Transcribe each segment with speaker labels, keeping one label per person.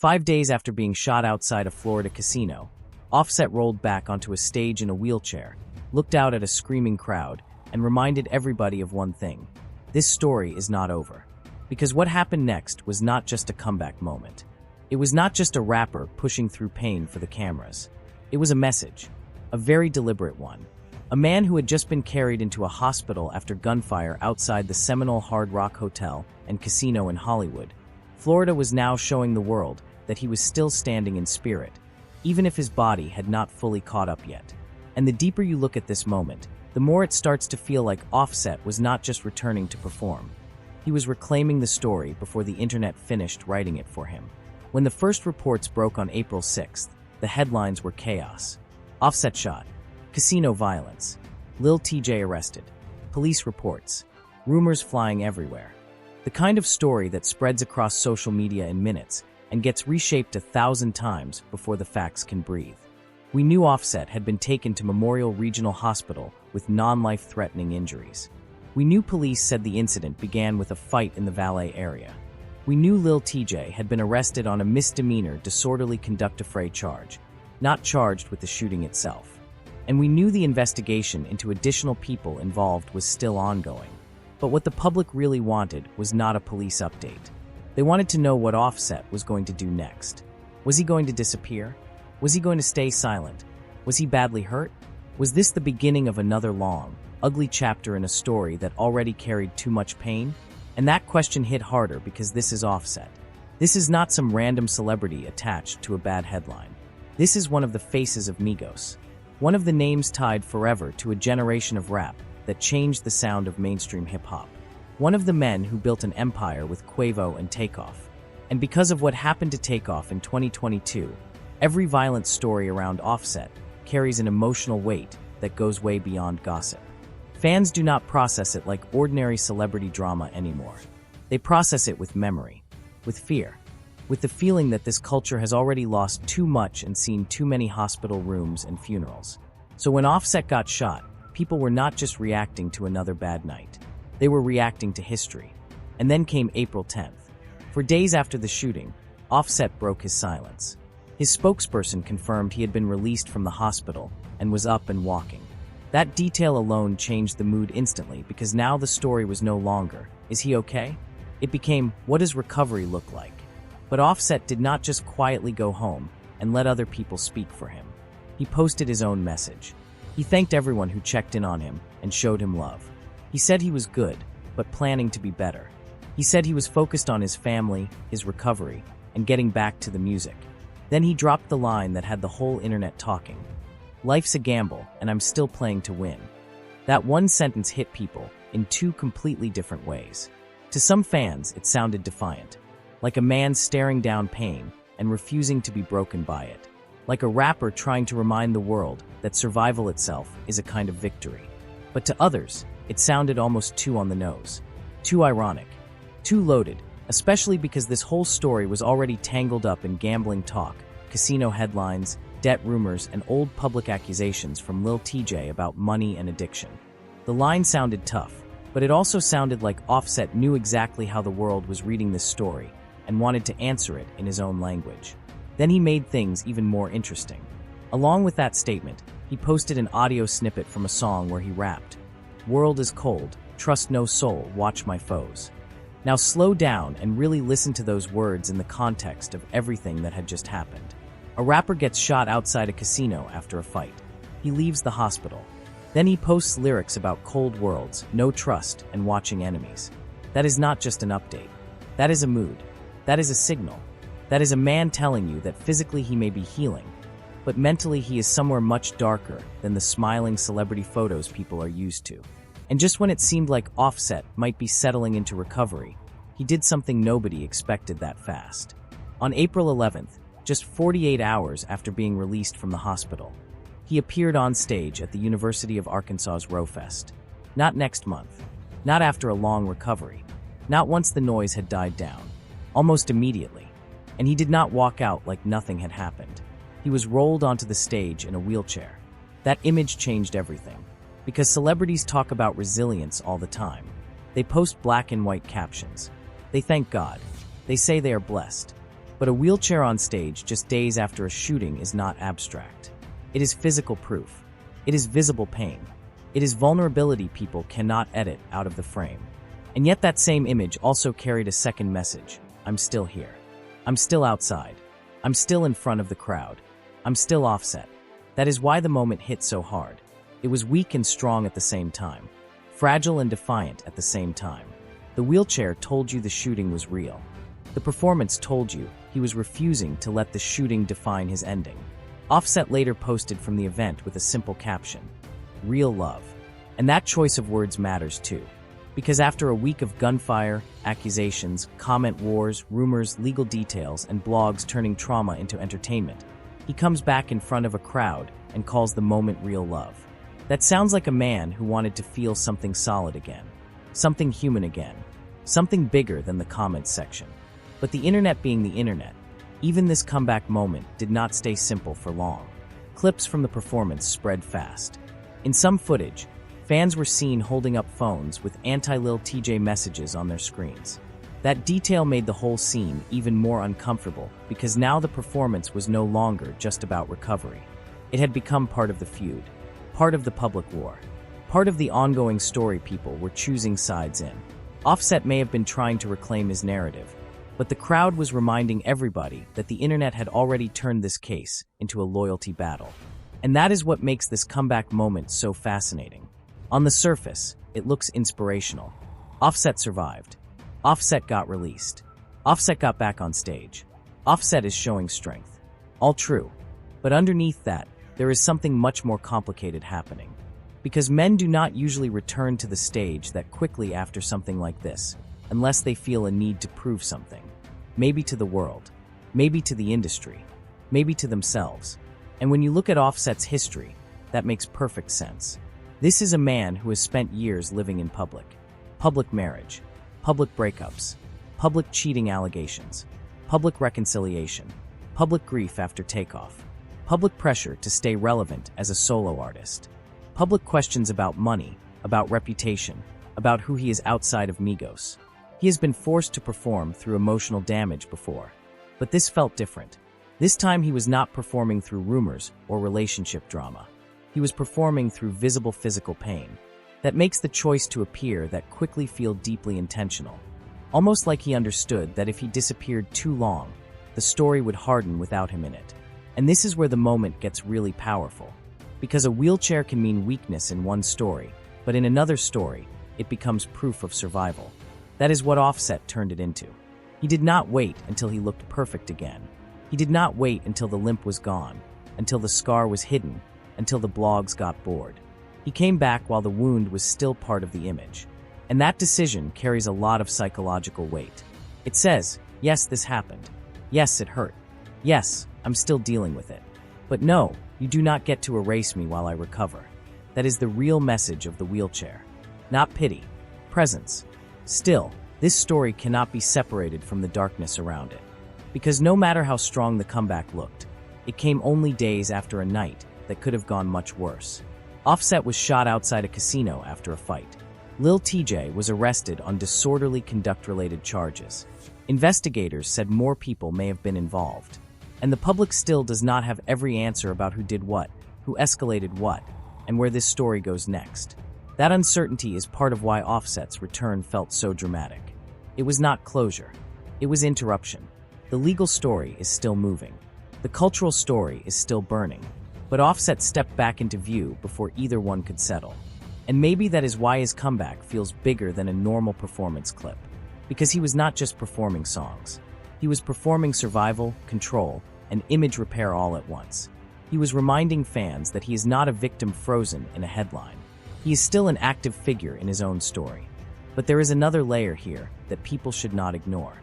Speaker 1: 5 days after being shot outside a Florida casino, Offset rolled back onto a stage in a wheelchair, looked out at a screaming crowd, and reminded everybody of one thing. This story is not over. Because what happened next was not just a comeback moment. It was not just a rapper pushing through pain for the cameras. It was a message, a very deliberate one. A man who had just been carried into a hospital after gunfire outside the Seminole Hard Rock Hotel and Casino in Hollywood, Florida was now showing the world that he was still standing in spirit, even if his body had not fully caught up yet. And the deeper you look at this moment, the more it starts to feel like Offset was not just returning to perform. He was reclaiming the story before the internet finished writing it for him. When the first reports broke on April 6th, the headlines were chaos. Offset shot, casino violence, Lil Tjay arrested, police reports, rumors flying everywhere. The kind of story that spreads across social media in minutes and gets reshaped 1,000 times before the facts can breathe. We knew Offset had been taken to Memorial Regional Hospital with non-life-threatening injuries. We knew police said the incident began with a fight in the valet area. We knew Lil Tjay had been arrested on a misdemeanor disorderly conduct affray charge, not charged with the shooting itself. And we knew the investigation into additional people involved was still ongoing. But what the public really wanted was not a police update. They wanted to know what Offset was going to do next. Was he going to disappear? Was he going to stay silent? Was he badly hurt? Was this the beginning of another long, ugly chapter in a story that already carried too much pain? And that question hit harder because this is Offset. This is not some random celebrity attached to a bad headline. This is one of the faces of Migos. One of the names tied forever to a generation of rap that changed the sound of mainstream hip-hop. One of the men who built an empire with Quavo and Takeoff. And because of what happened to Takeoff in 2022, every violent story around Offset carries an emotional weight that goes way beyond gossip. Fans do not process it like ordinary celebrity drama anymore. They process it with memory, with fear, with the feeling that this culture has already lost too much and seen too many hospital rooms and funerals. So when Offset got shot, people were not just reacting to another bad night. They were reacting to history. And then came April 10th. For days after the shooting, Offset broke his silence. His spokesperson confirmed he had been released from the hospital and was up and walking. That detail alone changed the mood instantly because now the story was no longer, "Is he okay?" It became, "What does recovery look like?" But Offset did not just quietly go home and let other people speak for him. He posted his own message. He thanked everyone who checked in on him and showed him love. He said he was good, but planning to be better. He said he was focused on his family, his recovery, and getting back to the music. Then he dropped the line that had the whole internet talking. "Life's a gamble, and I'm still playing to win." That one sentence hit people in two completely different ways. To some fans, it sounded defiant, like a man staring down pain and refusing to be broken by it, like a rapper trying to remind the world that survival itself is a kind of victory. But to others, it sounded almost too on the nose, too ironic, too loaded, especially because this whole story was already tangled up in gambling talk, casino headlines, debt rumors, and old public accusations from Lil Tjay about money and addiction. The line sounded tough, but it also sounded like Offset knew exactly how the world was reading this story and wanted to answer it in his own language. Then he made things even more interesting. Along with that statement, he posted an audio snippet from a song where he rapped, "World is cold, trust no soul, watch my foes." Now slow down and really listen to those words in the context of everything that had just happened. A rapper gets shot outside a casino after a fight. He leaves the hospital. Then he posts lyrics about cold worlds, no trust, and watching enemies. That is not just an update. That is a mood. That is a signal. That is a man telling you that physically he may be healing, but mentally he is somewhere much darker than the smiling celebrity photos people are used to. And just when it seemed like Offset might be settling into recovery, he did something nobody expected that fast. On April 11th, just 48 hours after being released from the hospital, he appeared on stage at the University of Arkansas's Rowfest. Not next month, not after a long recovery, not once the noise had died down, almost immediately. And he did not walk out like nothing had happened. He was rolled onto the stage in a wheelchair. That image changed everything, because celebrities talk about resilience all the time. They post black and white captions. They thank God. They say they are blessed. But a wheelchair on stage just days after a shooting is not abstract. It is physical proof. It is visible pain. It is vulnerability people cannot edit out of the frame. And yet that same image also carried a second message. I'm still here. I'm still outside. I'm still in front of the crowd. I'm still Offset. That is why the moment hit so hard. It was weak and strong at the same time. Fragile and defiant at the same time. The wheelchair told you the shooting was real. The performance told you he was refusing to let the shooting define his ending. Offset later posted from the event with a simple caption, "Real love." And that choice of words matters too. Because after a week of gunfire, accusations, comment wars, rumors, legal details, and blogs turning trauma into entertainment, he comes back in front of a crowd and calls the moment real love. That sounds like a man who wanted to feel something solid again, something human again, something bigger than the comments section. But the internet being the internet, even this comeback moment did not stay simple for long. Clips from the performance spread fast. In some footage, fans were seen holding up phones with anti-Lil Tjay messages on their screens. That detail made the whole scene even more uncomfortable because now the performance was no longer just about recovery. It had become part of the feud, part of the public war, part of the ongoing story people were choosing sides in. Offset may have been trying to reclaim his narrative, but the crowd was reminding everybody that the internet had already turned this case into a loyalty battle. And that is what makes this comeback moment so fascinating. On the surface, it looks inspirational. Offset survived. Offset got released. Offset got back on stage. Offset is showing strength. All true. But underneath that, there is something much more complicated happening. Because men do not usually return to the stage that quickly after something like this, unless they feel a need to prove something. Maybe to the world. Maybe to the industry. Maybe to themselves. And when you look at Offset's history, that makes perfect sense. This is a man who has spent years living in public. Public marriage. Public breakups. Public cheating allegations. Public reconciliation. Public grief after takeoff. Public pressure to stay relevant as a solo artist. Public questions about money, about reputation, about who he is outside of Migos. He has been forced to perform through emotional damage before. But this felt different. This time he was not performing through rumors or relationship drama. He was performing through visible physical pain. That makes the choice to appear that quickly feel deeply intentional. Almost like he understood that if he disappeared too long, the story would harden without him in it. And this is where the moment gets really powerful. Because a wheelchair can mean weakness in one story, but in another story, it becomes proof of survival. That is what Offset turned it into. He did not wait until he looked perfect again. He did not wait until the limp was gone, until the scar was hidden, until the blogs got bored. He came back while the wound was still part of the image. And that decision carries a lot of psychological weight. It says, yes, this happened. Yes, it hurt. Yes, I'm still dealing with it. But no, you do not get to erase me while I recover. That is the real message of the wheelchair. Not pity, presence. Still, this story cannot be separated from the darkness around it. Because no matter how strong the comeback looked, it came only days after a night that could have gone much worse. Offset was shot outside a casino after a fight. Lil Tjay was arrested on disorderly conduct-related charges. Investigators said more people may have been involved. And the public still does not have every answer about who did what, who escalated what, and where this story goes next. That uncertainty is part of why Offset's return felt so dramatic. It was not closure. It was interruption. The legal story is still moving. The cultural story is still burning. But Offset stepped back into view before either one could settle. And maybe that is why his comeback feels bigger than a normal performance clip. Because he was not just performing songs. He was performing survival, control, and image repair all at once. He was reminding fans that he is not a victim frozen in a headline. He is still an active figure in his own story. But there is another layer here that people should not ignore.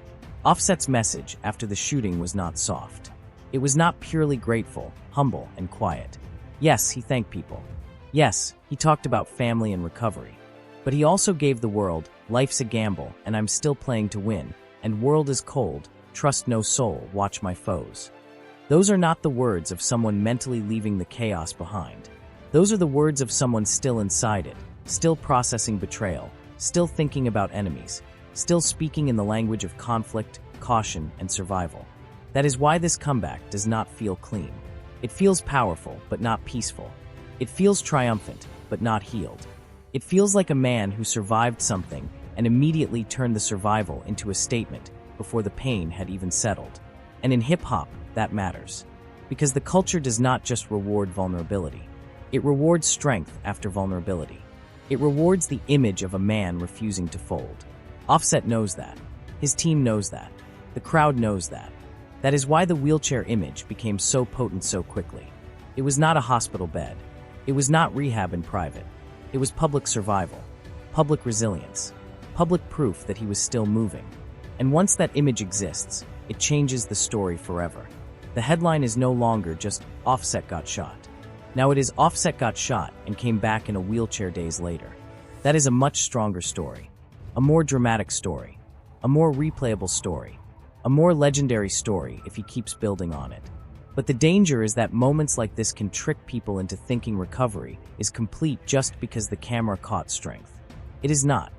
Speaker 1: Offset's message after the shooting was not soft. It was not purely grateful, humble, and quiet. Yes, he thanked people. Yes, he talked about family and recovery. But he also gave the world, life's a gamble, and I'm still playing to win, and world is cold, trust no soul, watch my foes. Those are not the words of someone mentally leaving the chaos behind. Those are the words of someone still inside it, still processing betrayal, still thinking about enemies, still speaking in the language of conflict, caution, and survival. That is why this comeback does not feel clean. It feels powerful, but not peaceful. It feels triumphant, but not healed. It feels like a man who survived something and immediately turned the survival into a statement before the pain had even settled. And in hip-hop, that matters. Because the culture does not just reward vulnerability. It rewards strength after vulnerability. It rewards the image of a man refusing to fold. Offset knows that. His team knows that. The crowd knows that. That is why the wheelchair image became so potent so quickly. It was not a hospital bed. It was not rehab in private. It was public survival, public resilience, public proof that he was still moving. And once that image exists, it changes the story forever. The headline is no longer just Offset got shot. Now it is Offset got shot and came back in a wheelchair days later. That is a much stronger story, a more dramatic story, a more replayable story, a more legendary story if he keeps building on it. But the danger is that moments like this can trick people into thinking recovery is complete just because the camera caught strength. It is not.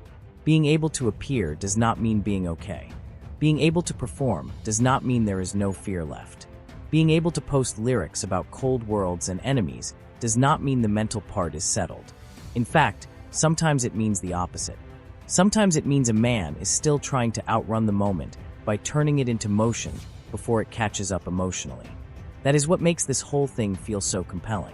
Speaker 1: Being able to appear does not mean being okay. Being able to perform does not mean there is no fear left. Being able to post lyrics about cold worlds and enemies does not mean the mental part is settled. In fact, sometimes it means the opposite. Sometimes it means a man is still trying to outrun the moment by turning it into motion before it catches up emotionally. That is what makes this whole thing feel so compelling.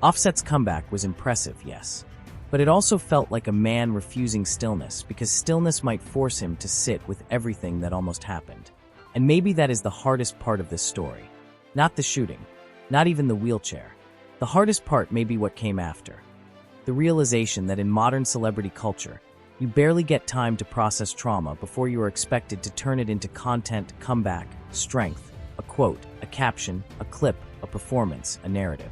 Speaker 1: Offset's comeback was impressive, yes. But it also felt like a man refusing stillness because stillness might force him to sit with everything that almost happened. And maybe that is the hardest part of this story. Not the shooting, not even the wheelchair. The hardest part may be what came after. The realization that in modern celebrity culture, you barely get time to process trauma before you are expected to turn it into content, comeback, strength, a quote, a caption, a clip, a performance, a narrative.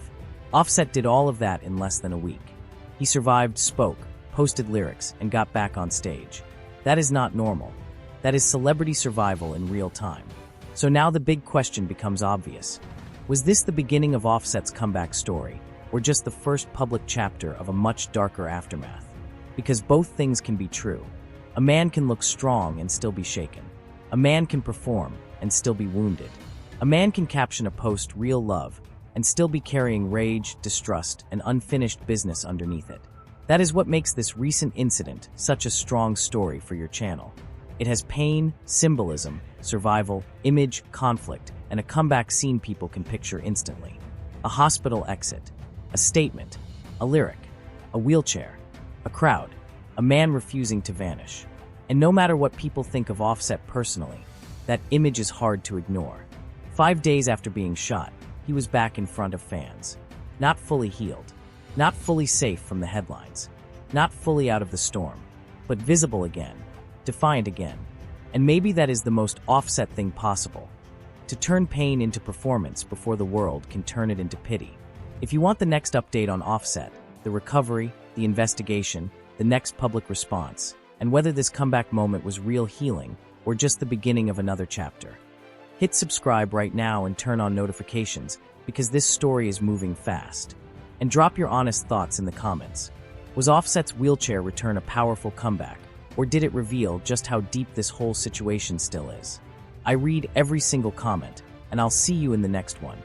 Speaker 1: Offset did all of that in less than a week. He survived, spoke, posted lyrics, and got back on stage. That is not normal. That is celebrity survival in real time. So now the big question becomes obvious. Was this the beginning of Offset's comeback story, or just the first public chapter of a much darker aftermath? Because both things can be true. A man can look strong and still be shaken. A man can perform and still be wounded. A man can caption a post real love and still be carrying rage, distrust, and unfinished business underneath it. That is what makes this recent incident such a strong story for your channel. It has pain, symbolism, survival, image, conflict, and a comeback scene people can picture instantly. A hospital exit, a statement, a lyric, a wheelchair, a crowd, a man refusing to vanish. And no matter what people think of Offset personally, that image is hard to ignore. 5 days after being shot, he was back in front of fans. Not fully healed, not fully safe from the headlines, not fully out of the storm, but visible again, defiant again. And maybe that is the most Offset thing possible, to turn pain into performance before the world can turn it into pity. If you want the next update on Offset, the recovery, the investigation, the next public response, and whether this comeback moment was real healing or just the beginning of another chapter, hit subscribe right now and turn on notifications because this story is moving fast. And drop your honest thoughts in the comments. Was Offset's wheelchair return a powerful comeback, or did it reveal just how deep this whole situation still is? I read every single comment, and I'll see you in the next one.